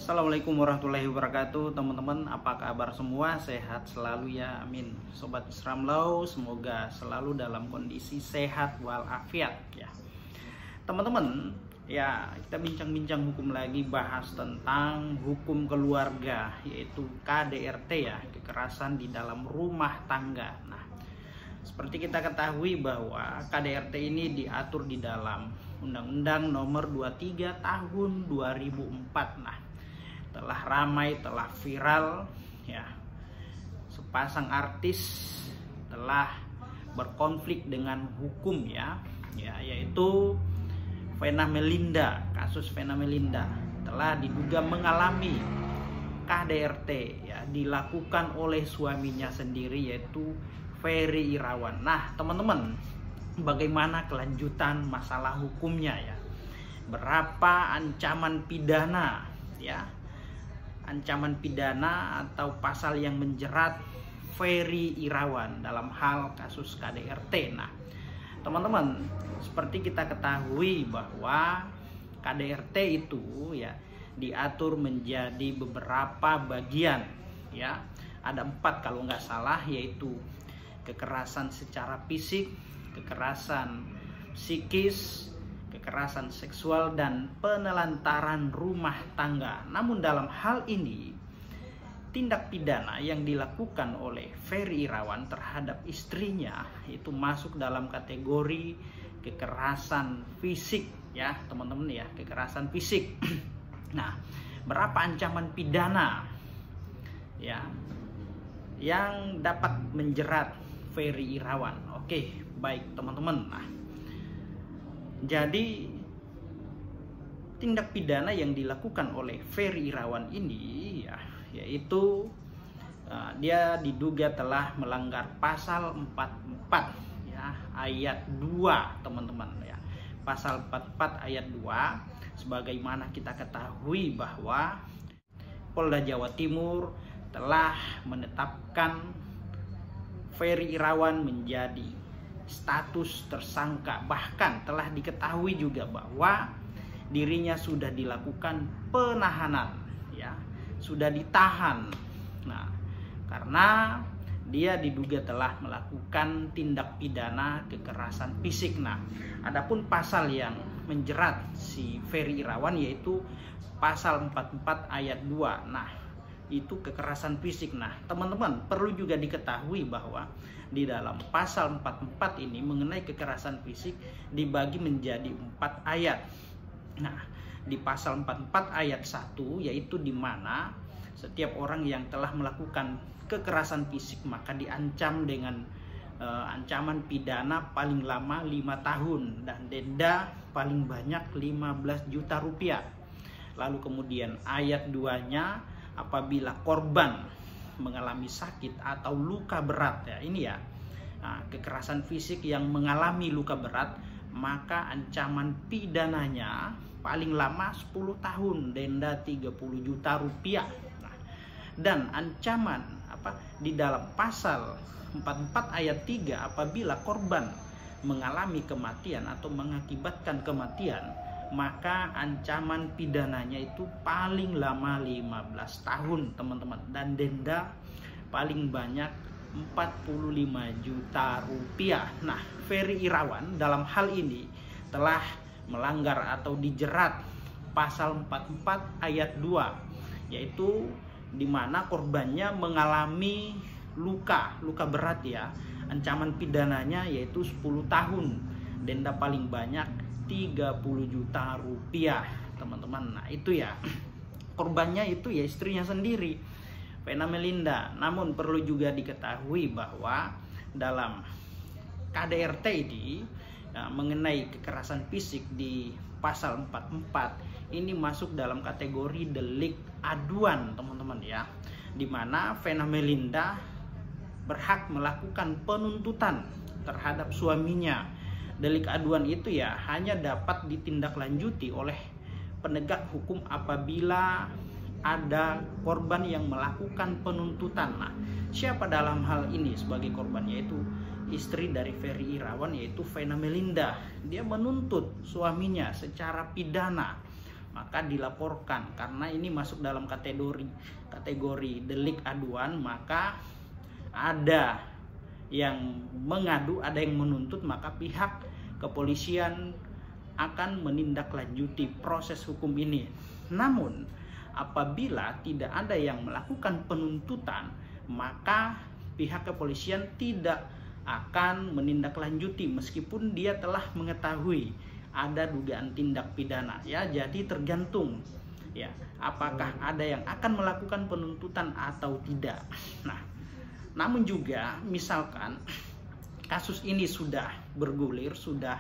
Assalamualaikum warahmatullahi wabarakatuh, teman-teman. Apa kabar semua? Sehat selalu ya, amin. Sobat Isramlaw, semoga selalu dalam kondisi sehat walafiat ya. Teman-teman, ya kita bincang-bincang hukum lagi, bahas tentang hukum keluarga, yaitu KDRT ya, kekerasan di dalam rumah tangga. Nah, seperti kita ketahui bahwa KDRT ini diatur di dalam Undang-Undang Nomor 23 Tahun 2004. Nah, telah ramai, telah viral ya, sepasang artis telah berkonflik dengan hukum ya, yaitu Vena Melinda. Kasus Vena Melinda telah diduga mengalami KDRT ya, dilakukan oleh suaminya sendiri, yaitu Ferry Irawan. Nah, teman-teman, bagaimana kelanjutan masalah hukumnya ya? Berapa ancaman pidana ya? Ancaman pidana atau pasal yang menjerat Ferry Irawan dalam hal kasus KDRT. Nah, teman-teman, seperti kita ketahui bahwa KDRT itu ya diatur menjadi beberapa bagian ya. Ada 4 kalau nggak salah, yaitu kekerasan secara fisik, kekerasan psikis, kekerasan seksual, dan penelantaran rumah tangga. Namun dalam hal ini, tindak pidana yang dilakukan oleh Ferry Irawan terhadap istrinya itu masuk dalam kategori kekerasan fisik ya, teman-teman ya, kekerasan fisik. Nah, berapa ancaman pidana ya yang dapat menjerat Ferry Irawan? Oke, baik teman-teman. Nah, jadi tindak pidana yang dilakukan oleh Ferry Irawan ini ya, yaitu dia diduga telah melanggar pasal 44 ya, ayat 2, teman-teman ya. Pasal 44 ayat 2, sebagaimana kita ketahui bahwa Polda Jawa Timur telah menetapkan Ferry Irawan menjadi status tersangka. Bahkan telah diketahui juga bahwa dirinya sudah dilakukan penahanan ya, sudah ditahan. Nah, karena dia diduga telah melakukan tindak pidana kekerasan fisik. Nah, adapun pasal yang menjerat si Ferry Irawan yaitu pasal 44 ayat 2. Nah, itu kekerasan fisik. Nah, teman-teman, perlu juga diketahui bahwa di dalam pasal 44 ini mengenai kekerasan fisik dibagi menjadi 4 ayat. Nah, di pasal 44 ayat 1 yaitu di mana setiap orang yang telah melakukan kekerasan fisik maka diancam dengan ancaman pidana paling lama 5 tahun dan denda paling banyak 15 juta rupiah. Lalu kemudian ayat 2-nya, apabila korban mengalami sakit atau luka berat ya, ini ya, nah, kekerasan fisik yang mengalami luka berat, maka ancaman pidananya paling lama 10 tahun, denda 30 juta rupiah. Nah, dan ancaman di dalam pasal 44 ayat 3, apabila korban mengalami kematian atau mengakibatkan kematian, maka ancaman pidananya itu paling lama 15 tahun, teman-teman, dan denda paling banyak 45 juta rupiah. Nah, Ferry Irawan dalam hal ini telah melanggar atau dijerat pasal 44 ayat 2, yaitu di mana korbannya mengalami luka berat ya. Ancaman pidananya yaitu 10 tahun, denda paling banyak 30 juta rupiah, teman-teman. Nah, itu ya, korbannya itu ya istrinya sendiri, Vena Melinda. Namun perlu juga diketahui bahwa dalam KDRT ini ya, mengenai kekerasan fisik di pasal 44 ini masuk dalam kategori delik aduan, teman-teman ya, dimana Vena Melinda berhak melakukan penuntutan terhadap suaminya. Delik aduan itu ya hanya dapat ditindaklanjuti oleh penegak hukum apabila ada korban yang melakukan penuntutan. Nah, siapa dalam hal ini sebagai korban? Yaitu istri dari Ferry Irawan, yaitu Vena Melinda. Dia menuntut suaminya secara pidana maka dilaporkan. Karena ini masuk dalam kategori delik aduan, maka ada yang mengadu, ada yang menuntut, maka pihak kepolisian akan menindaklanjuti proses hukum ini. Namun apabila tidak ada yang melakukan penuntutan, maka pihak kepolisian tidak akan menindaklanjuti meskipun dia telah mengetahui ada dugaan tindak pidana, ya. Jadi tergantung, ya, apakah ada yang akan melakukan penuntutan atau tidak. Nah, namun juga misalkan kasus ini sudah bergulir, sudah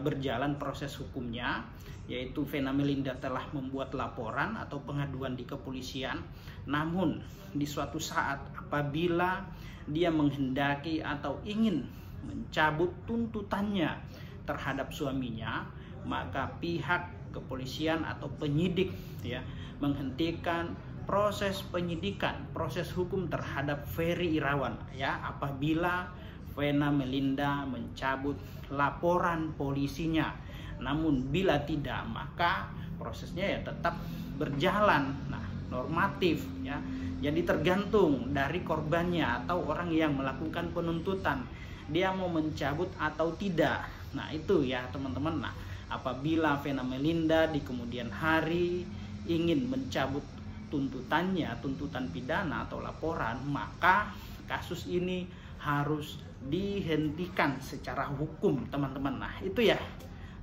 berjalan proses hukumnya, yaitu Vena Melinda telah membuat laporan atau pengaduan di kepolisian, namun di suatu saat apabila dia menghendaki atau ingin mencabut tuntutannya terhadap suaminya, maka pihak kepolisian atau penyidik, ya, menghentikan proses penyidikan, proses hukum terhadap Ferry Irawan, ya, apabila Vena Melinda mencabut laporan polisinya. Namun bila tidak, maka prosesnya ya tetap berjalan, nah, normatif, ya. Jadi tergantung dari korbannya atau orang yang melakukan penuntutan, dia mau mencabut atau tidak. Nah, itu ya teman-teman. Nah, apabila Vena Melinda di kemudian hari ingin mencabut tuntutannya, tuntutan pidana atau laporan, maka kasus ini harus dihentikan secara hukum, teman-teman. Nah, itu ya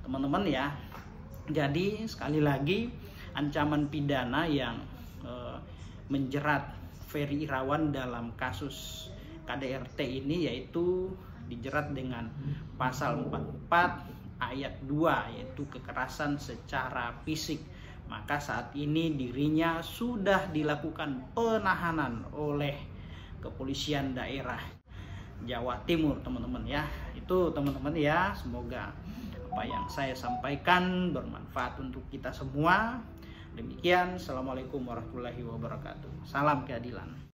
teman-teman, ya. Jadi sekali lagi, ancaman pidana yang menjerat Ferry Irawan dalam kasus KDRT ini yaitu dijerat dengan pasal 44 ayat 2, yaitu kekerasan secara fisik. Maka saat ini dirinya sudah dilakukan penahanan oleh kepolisian daerah Jawa Timur, teman-teman, ya. Itu teman-teman, ya. Semoga apa yang saya sampaikan bermanfaat untuk kita semua. Demikian, assalamualaikum warahmatullahi wabarakatuh. Salam keadilan.